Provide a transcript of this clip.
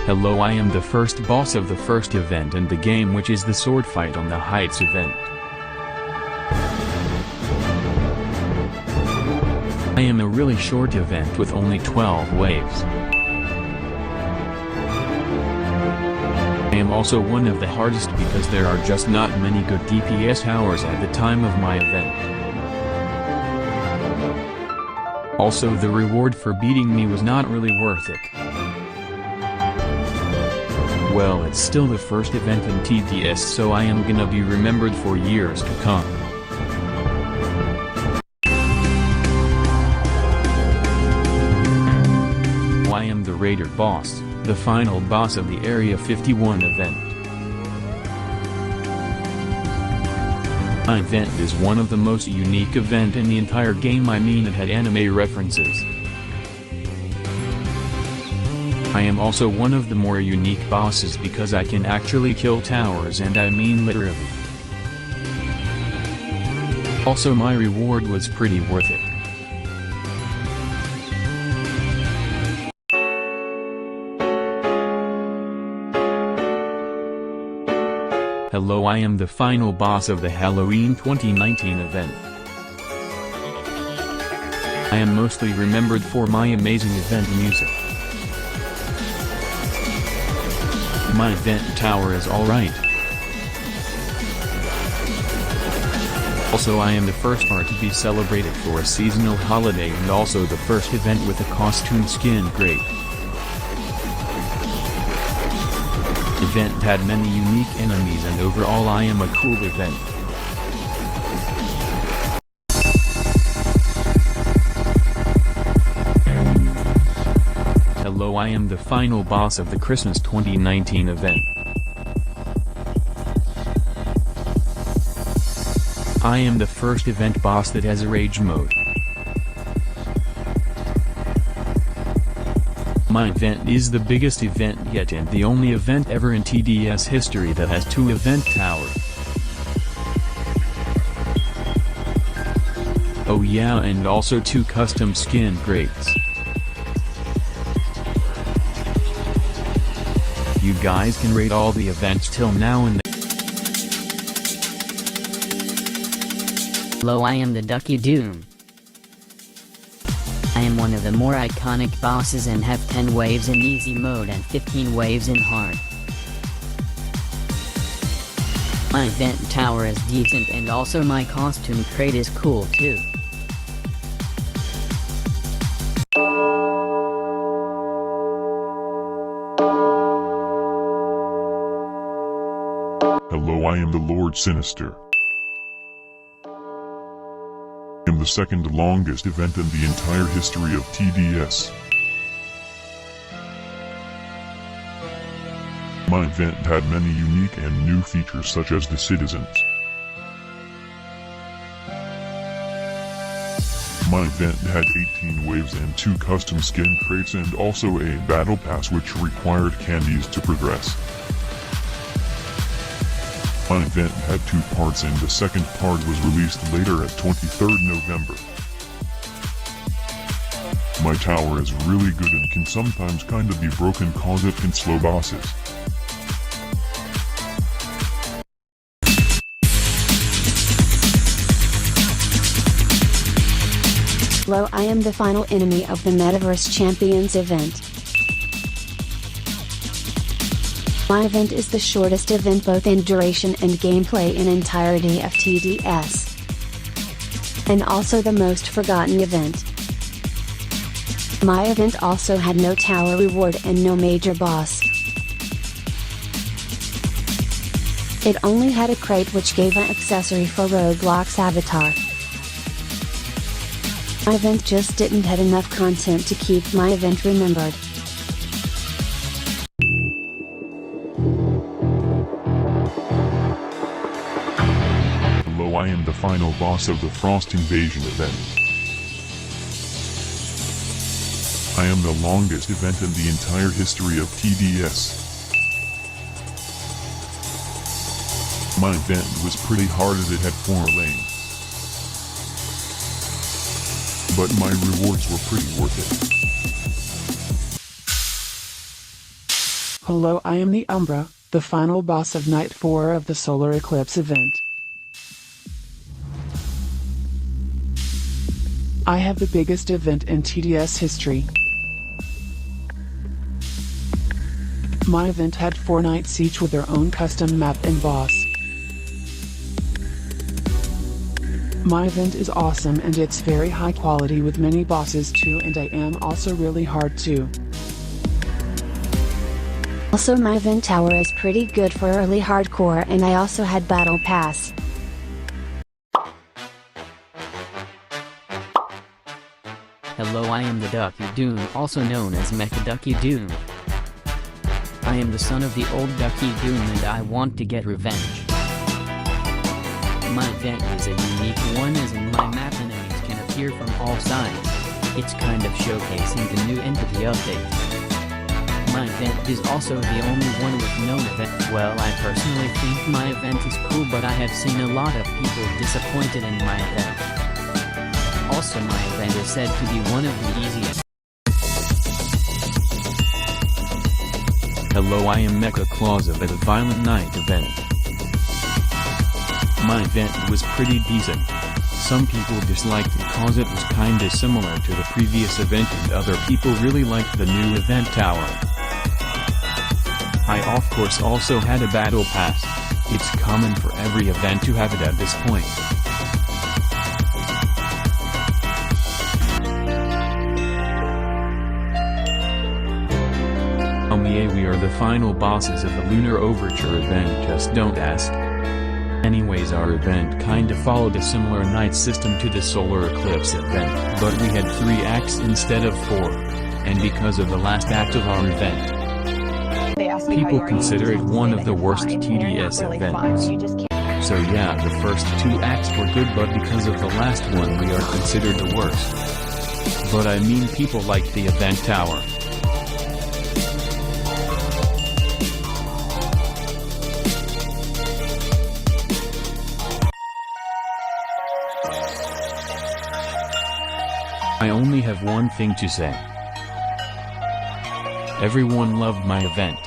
Hello, I am the first boss of the first event in the game, which is the sword fight on the Heights event. I am a really short event with only 12 waves. I am also one of the hardest because there are just not many good DPS towers at the time of my event. Also, the reward for beating me was not really worth it. Well, it's still the first event in TDS, so I am gonna be remembered for years to come. I am the Raider boss, the final boss of the Area 51 event. My event is one of the most unique event in the entire game. I mean, it had anime references. I am also one of the more unique bosses because I can actually kill towers, and I mean literally. Also, my reward was pretty worth it. Hello, I am the final boss of the Halloween 2019 event. I am mostly remembered for my amazing event music. My event tower is alright. Also, I am the first part to be celebrated for a seasonal holiday and also the first event with a costume skin crate. Event had many unique enemies, and overall I am a cool event. Hello, I am the final boss of the Christmas 2019 event. I am the first event boss that has a rage mode. My event is the biggest event yet and the only event ever in TDS history that has 2 event towers. Oh yeah, and also 2 custom skin crates. You guys can rate all the events till now and then. Hello, I am the Ducky Doom. I am one of the more iconic bosses and have 10 waves in easy mode and 15 waves in hard. My event tower is decent and also my costume crate is cool too. Hello, I am the Lord Sinister. I am the second longest event in the entire history of TDS. My event had many unique and new features such as the citizens. My event had 18 waves and 2 custom skin crates and also a battle pass which required candies to progress. My event had 2 parts and the second part was released later at 23rd November. My tower is really good and can sometimes kinda be broken cause it can slow bosses. Hello, I am the final enemy of the Metaverse Champions event. My event is the shortest event both in duration and gameplay in entirety of TDS. And also the most forgotten event. My event also had no tower reward and no major boss. It only had a crate which gave an accessory for Roblox avatar. My event just didn't have enough content to keep my event remembered. I am the final boss of the Frost Invasion event. I am the longest event in the entire history of TDS. My event was pretty hard as it had 4 lanes. But my rewards were pretty worth it. Hello, I am the Umbra, the final boss of Night 4 of the Solar Eclipse event. I have the biggest event in TDS history. My event had 4 knights each with their own custom map and boss. My event is awesome and it's very high quality with many bosses too, and I am also really hard too. Also, my event tower is pretty good for early hardcore, and I also had battle pass. Hello, I am the Ducky Doom, also known as Mecha Ducky Doom. I am the son of the old Ducky Doom and I want to get revenge. My event is a unique one, as in my map enemies can appear from all sides. It's kind of showcasing the new entity update. My event is also the only one with no event. Well, I personally think my event is cool, but I have seen a lot of people disappointed in my event. Also, my event is said to be one of the easiest. Hello, I am Mecha Claus of the Violent Night event. My event was pretty decent. Some people disliked it cause it was kinda similar to the previous event, and other people really liked the new event tower. I of course also had a battle pass. It's common for every event to have it at this point. Yeah, we are the final bosses of the Lunar Overture event, just don't ask. Anyways, our event kinda followed a similar night system to the Solar Eclipse event, but we had 3 acts instead of 4. And because of the last act of our event, people consider it one of the worst TDS events. So yeah, the first 2 acts were good, but because of the last one we are considered the worst. But I mean, people liked the event tower. I only have one thing to say. Everyone loved my event.